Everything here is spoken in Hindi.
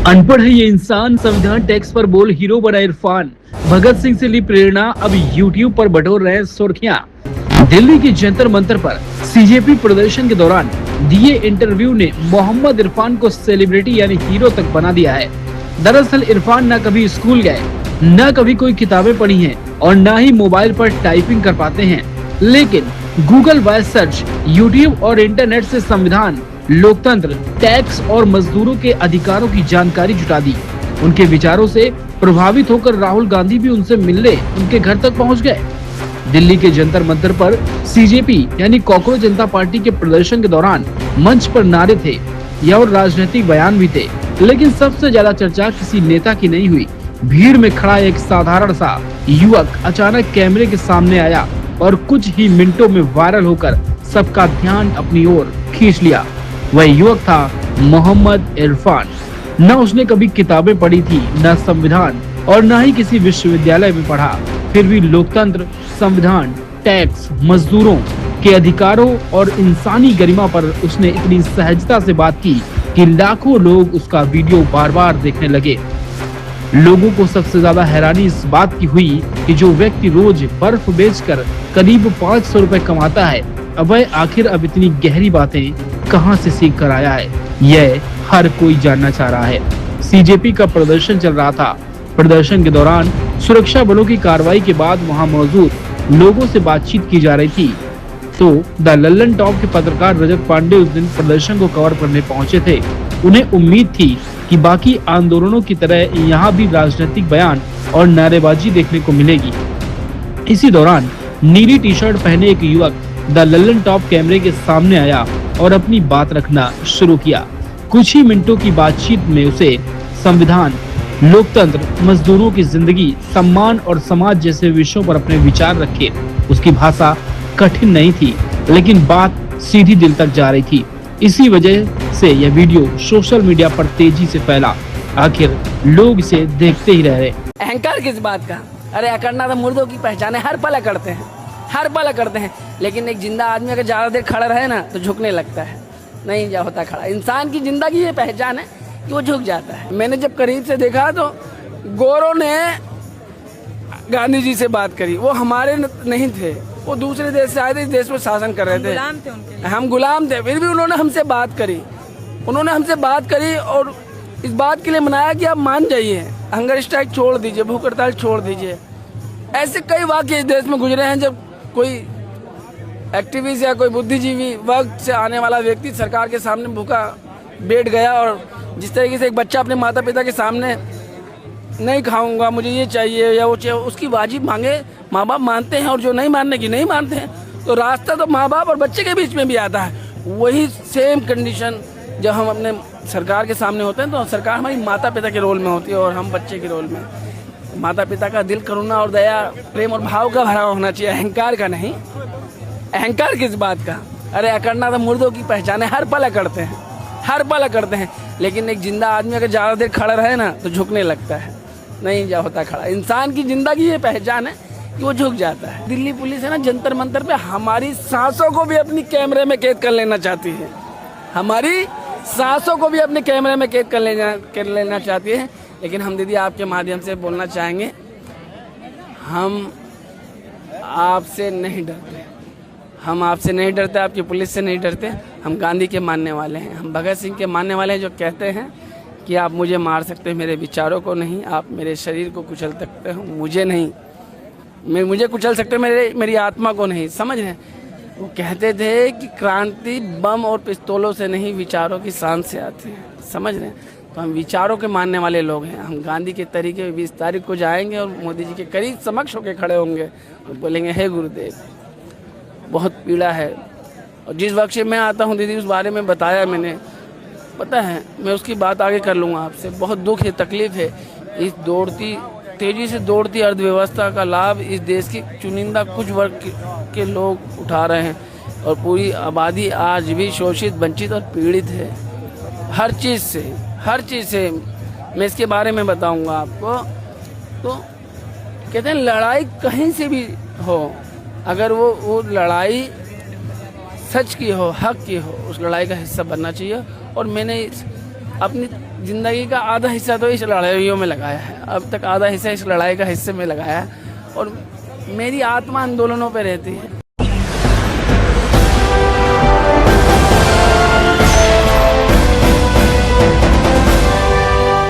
अनपढ़ है ये इंसान, संविधान टैक्स पर बोल हीरो बना इरफान। भगत सिंह से ली प्रेरणा, अब यूट्यूब पर बटोर रहे हैं सुर्खियां। दिल्ली के जंतर मंतर पर सीजेपी प्रदर्शन के दौरान दिए इंटरव्यू ने मोहम्मद इरफान को सेलिब्रिटी यानी हीरो तक बना दिया है। दरअसल इरफान न कभी स्कूल गए, न कभी कोई किताबें पढ़ी हैं और न ही मोबाइल पर टाइपिंग कर पाते हैं, लेकिन गूगल वॉइस सर्च, यूट्यूब और इंटरनेट से संविधान, लोकतंत्र, टैक्स और मजदूरों के अधिकारों की जानकारी जुटा दी। उनके विचारों से प्रभावित होकर राहुल गांधी भी उनसे मिलने उनके घर तक पहुंच गए। दिल्ली के जंतर मंतर पर सीजेपी यानी कॉकरोच जनता पार्टी के प्रदर्शन के दौरान मंच पर नारे थे या और राजनीतिक बयान भी थे, लेकिन सबसे ज्यादा चर्चा किसी नेता की नहीं हुई। भीड़ में खड़ा एक साधारण सा युवक अचानक कैमरे के सामने आया और कुछ ही मिनटों में वायरल होकर सबका ध्यान अपनी ओर खींच लिया। वह युवक था मोहम्मद इरफान। न उसने कभी किताबें पढ़ी थी, न संविधान और न ही किसी विश्वविद्यालय में पढ़ा, फिर भी लोकतंत्र, संविधान, टैक्स, मजदूरों के अधिकारों और इंसानी गरिमा पर उसने इतनी सहजता से बात की कि लाखों लोग उसका वीडियो बार बार देखने लगे। लोगों को सबसे ज्यादा हैरानी इस बात की हुई कि जो व्यक्ति रोज बर्फ बेचकर करीब 500 रुपए कमाता है, अब वह आखिर अब इतनी गहरी बातें कहां से सीख कर आया है, यह हर कोई जानना चाह रहा है। सीजेपी का प्रदर्शन चल रहा था। प्रदर्शन के दौरान सुरक्षा बलों की कार्रवाई के बाद वहां मौजूद लोगों से बातचीत की जा रही थी, तो द लल्लन टॉप के पत्रकार रजत पांडे उस दिन प्रदर्शन को कवर करने पहुंचे थे। उन्हें उम्मीद थी कि बाकी आंदोलनों की तरह यहाँ भी राजनीतिक बयान और नारेबाजी देखने को मिलेगी। इसी दौरान नीली टी शर्ट पहने एक युवक द लल्लन टॉप कैमरे के सामने आया और अपनी बात रखना शुरू किया। कुछ ही मिनटों की बातचीत में उसे संविधान, लोकतंत्र, मजदूरों की जिंदगी, सम्मान और समाज जैसे विषयों पर अपने विचार रखे। उसकी भाषा कठिन नहीं थी, लेकिन बात सीधी दिल तक जा रही थी। इसी वजह से यह वीडियो सोशल मीडिया पर तेजी से फैला। आखिर लोग इसे देखते ही रह गए। अहंकार किस बात का? अरे अकड़ना तो मुर्दों की पहचान है, हर पल अकड़ते हैं, हर पल अकड़ते हैं। लेकिन एक जिंदा आदमी अगर ज्यादा देर खड़ा रहे ना तो झुकने लगता है, नहीं जा होता खड़ा। इंसान की जिंदगी ये पहचान है कि वो झुक जाता है। मैंने जब करीब से देखा तो गोरों ने गांधी जी से बात करी, वो हमारे नहीं थे, वो दूसरे देश से आए थे, इस देश में शासन कर रहे थे, हम गुलाम थे, फिर भी उन्होंने हमसे बात करी। उन्होंने हमसे बात करी और इस बात के लिए मनाया कि आप मान जाइए, हंगर स्ट्राइक छोड़ दीजिए, भूख हड़ताल छोड़ दीजिए। ऐसे कई वाक्य इस देश में गुजरे हैं जब कोई एक्टिविस्ट या कोई बुद्धिजीवी वक्त से आने वाला व्यक्ति सरकार के सामने भूखा बैठ गया और जिस तरीके से एक बच्चा अपने माता पिता के सामने नहीं खाऊंगा, मुझे ये चाहिए या वो चाहिए, उसकी वाजिब मांगे माँ बाप मानते हैं और जो नहीं मानने की नहीं मानते हैं, तो रास्ता तो माँ बाप और बच्चे के बीच में भी आता है। वही सेम कंडीशन जब हम अपने सरकार के सामने होते हैं तो सरकार हमारी माता पिता के रोल में होती है और हम बच्चे के रोल में। माता पिता का दिल करुणा और दया, प्रेम और भाव का भरा होना चाहिए, अहंकार का नहीं। अहंकार किस बात का? अरे अकड़ना तो मुर्दों की पहचान है, हर पल अकड़ते हैं, हर पल अकड़ते हैं। लेकिन एक जिंदा आदमी अगर ज्यादा देर खड़ा रहे ना तो झुकने लगता है, नहीं जा होता खड़ा। इंसान की जिंदगी ये पहचान है कि वो झुक जाता है। दिल्ली पुलिस है ना, जंतर मंतर पे हमारी सांसों को भी अपनी कैमरे में कैद कर लेना चाहती है, हमारी सांसों को भी अपने कैमरे में कैद कर लेना चाहती है। लेकिन हम दीदी आपके माध्यम से बोलना चाहेंगे, हम आपसे नहीं डरते, हम आपसे नहीं डरते, आपकी पुलिस से नहीं डरते। हम गांधी के मानने वाले हैं, हम भगत सिंह के मानने वाले हैं, जो कहते हैं कि आप मुझे मार सकते हैं, मेरे विचारों को नहीं, आप मेरे शरीर को कुचल सकते हो, मुझे नहीं, मुझे कुचल सकते हो, मेरी आत्मा को नहीं। समझ रहे हैं? वो कहते थे कि क्रांति बम और पिस्तौलों से नहीं, विचारों की शान से आती है। समझ रहे हैं? तो हम विचारों के मानने वाले लोग हैं। हम गांधी के तरीके 20 तारीख को जाएंगे और मोदी जी के करीब समक्ष होकर खड़े होंगे और बोलेंगे, हे गुरुदेव, बहुत पीड़ा है। और जिस वक्त से मैं आता हूँ दीदी, उस बारे में बताया मैंने, पता है, मैं उसकी बात आगे कर लूँगा आपसे। बहुत दुख है, तकलीफ है। इस तेजी से दौड़ती अर्थव्यवस्था का लाभ इस देश की चुनिंदा कुछ वर्ग के लोग उठा रहे हैं और पूरी आबादी आज भी शोषित, वंचित और पीड़ित है, हर चीज़ से। मैं इसके बारे में बताऊंगा आपको। तो कहते हैं लड़ाई कहीं से भी हो, अगर वो लड़ाई सच की हो, हक की हो, उस लड़ाई का हिस्सा बनना चाहिए। और मैंने अपनी जिंदगी का आधा हिस्सा तो इस लड़ाइयों में लगाया है, अब तक आधा हिस्सा इस लड़ाई का हिस्से में लगाया है और मेरी आत्मा आंदोलनों पे रहती है।